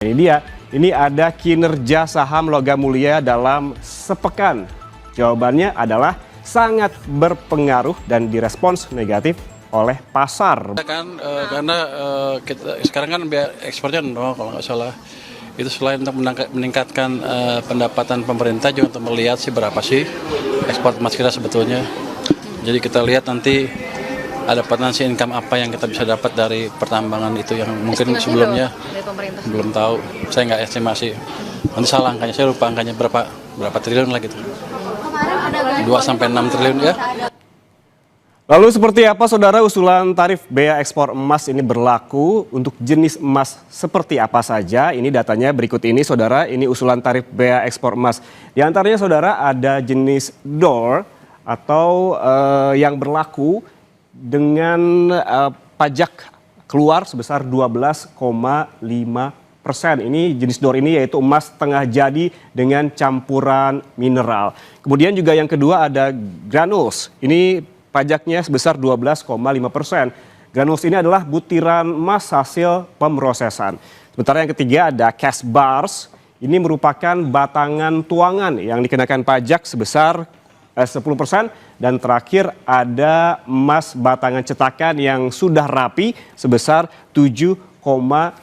Ini dia, ini ada kinerja saham Logam Mulia dalam sepekan. Jawabannya adalah sangat berpengaruh dan direspons negatif oleh pasar. Karena kita sekarang kan biaya ekspornya nol kalau nggak salah. Itu selain untuk meningkatkan pendapatan pemerintah juga untuk melihat sih berapa sih ekspor emas kita sebetulnya. Jadi kita lihat nanti ada potensi income apa yang kita bisa dapat dari pertambangan itu yang mungkin sebelumnya belum tahu. Saya nggak estimasi. Nanti salah angkanya, saya lupa angkanya berapa triliun lah gitu. 2 sampai 6 triliun ya. Lalu seperti apa saudara usulan tarif bea ekspor emas ini berlaku untuk jenis emas seperti apa saja? Ini datanya berikut ini saudara, ini usulan tarif bea ekspor emas. Di antaranya saudara ada jenis DOR atau yang berlaku dengan pajak keluar sebesar 12,5%. Ini jenis DOR ini yaitu emas tengah jadi dengan campuran mineral. Kemudian juga yang kedua ada granules. Ini pajaknya sebesar 12,5%. Granules ini adalah butiran emas hasil pemrosesan. Sementara yang ketiga ada cash bars. Ini merupakan batangan tuangan yang dikenakan pajak sebesar 10%. Dan terakhir ada emas batangan cetakan yang sudah rapi sebesar 7,5%.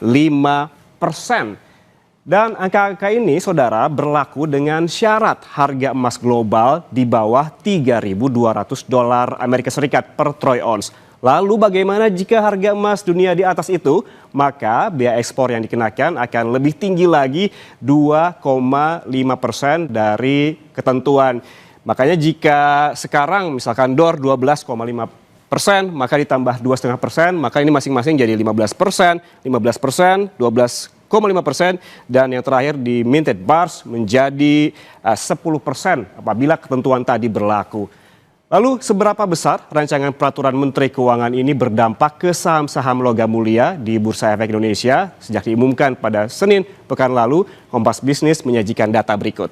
Dan angka-angka ini saudara berlaku dengan syarat harga emas global di bawah $3.200 Amerika Serikat per troy ounce. Lalu bagaimana jika harga emas dunia di atas itu? Maka bea ekspor yang dikenakan akan lebih tinggi lagi 2,5% dari ketentuan. Makanya jika sekarang misalkan DOR 12,5%, maka ditambah 2,5%, maka ini masing-masing jadi 15%, 15%, 12,5%, dan yang terakhir di minted bars menjadi 10% apabila ketentuan tadi berlaku. Lalu seberapa besar rancangan peraturan Menteri Keuangan ini berdampak ke saham-saham Logam Mulia di Bursa Efek Indonesia? Sejak diumumkan pada Senin pekan lalu, Kompas Bisnis menyajikan data berikut.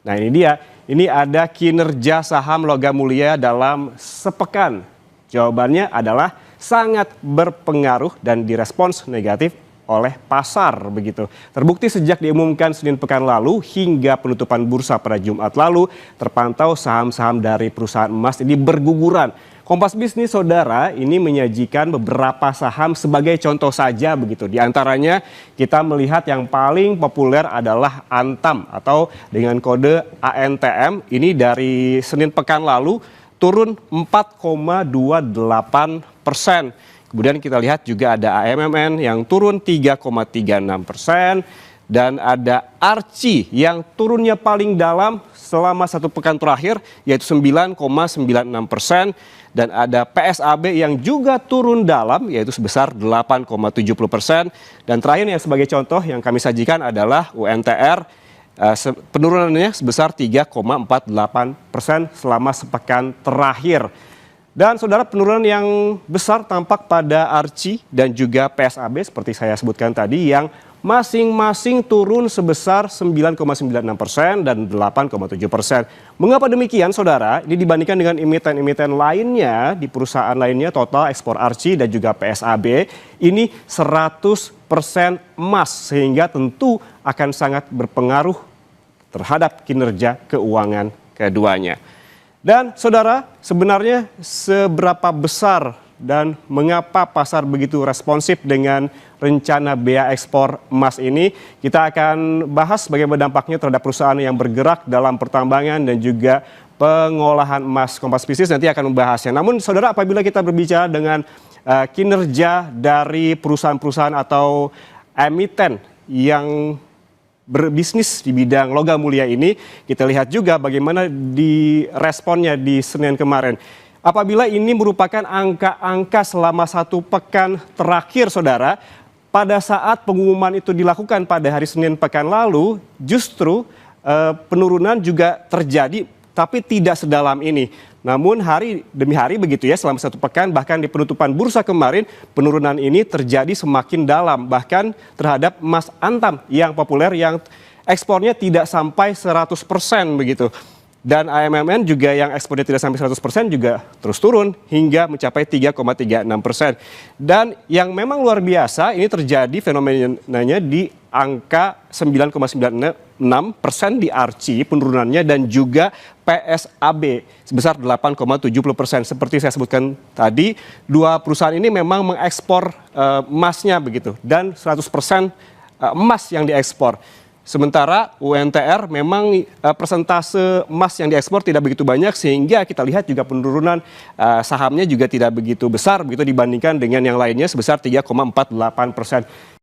Nah ini dia, ini ada kinerja saham Logam Mulia dalam sepekan. Jawabannya adalah sangat berpengaruh dan direspons negatif oleh pasar begitu. Terbukti sejak diumumkan Senin pekan lalu hingga penutupan bursa pada Jumat lalu, terpantau saham-saham dari perusahaan emas ini berguguran. Kompas Bisnis saudara ini menyajikan beberapa saham sebagai contoh saja begitu. Di antaranya kita melihat yang paling populer adalah Antam atau dengan kode ANTM. Ini dari Senin pekan lalu turun 4,28%. Kemudian kita lihat juga ada AMMN yang turun 3,36%. Dan ada Arci yang turunnya paling dalam selama satu pekan terakhir yaitu 9,96%. Dan ada PSAB yang juga turun dalam yaitu sebesar 8,70%. Dan terakhir yang sebagai contoh yang kami sajikan adalah UNTR. Penurunannya sebesar 3,48% selama sepekan terakhir. Dan saudara penurunan yang besar tampak pada Arci dan juga PSAB seperti saya sebutkan tadi yang masing-masing turun sebesar 9,96% dan 8,7%. Mengapa demikian saudara? Ini dibandingkan dengan emiten-emiten lainnya di perusahaan lainnya total ekspor Arci dan juga PSAB ini 100% emas sehingga tentu akan sangat berpengaruh terhadap kinerja keuangan keduanya. Dan saudara, sebenarnya seberapa besar dan mengapa pasar begitu responsif dengan rencana bea ekspor emas ini? Kita akan bahas bagaimana dampaknya terhadap perusahaan yang bergerak dalam pertambangan dan juga pengolahan emas. Kompas Bisnis nanti akan membahasnya. Namun saudara, apabila kita berbicara dengan kinerja dari perusahaan-perusahaan atau emiten yang berbisnis di bidang logam mulia ini, kita lihat juga bagaimana di responnya di Senin kemarin. Apabila ini merupakan angka-angka selama satu pekan terakhir saudara, pada saat pengumuman itu dilakukan pada hari Senin pekan lalu, justru penurunan juga terjadi tapi tidak sedalam ini. Namun hari demi hari begitu ya selama satu pekan, bahkan di penutupan bursa kemarin penurunan ini terjadi semakin dalam, bahkan terhadap emas Antam yang populer yang ekspornya tidak sampai 100% begitu. Dan AMMN juga yang ekspornya tidak sampai 100% juga terus turun hingga mencapai 3,36%. Dan yang memang luar biasa ini terjadi fenomenanya di angka 9,96% di ARCI penurunannya dan juga PSAB sebesar 8,70%. Seperti saya sebutkan tadi, dua perusahaan ini memang mengekspor emasnya begitu dan 100% emas yang diekspor. Sementara UNTR memang persentase emas yang diekspor tidak begitu banyak sehingga kita lihat juga penurunan sahamnya juga tidak begitu besar begitu dibandingkan dengan yang lainnya sebesar 3,48%.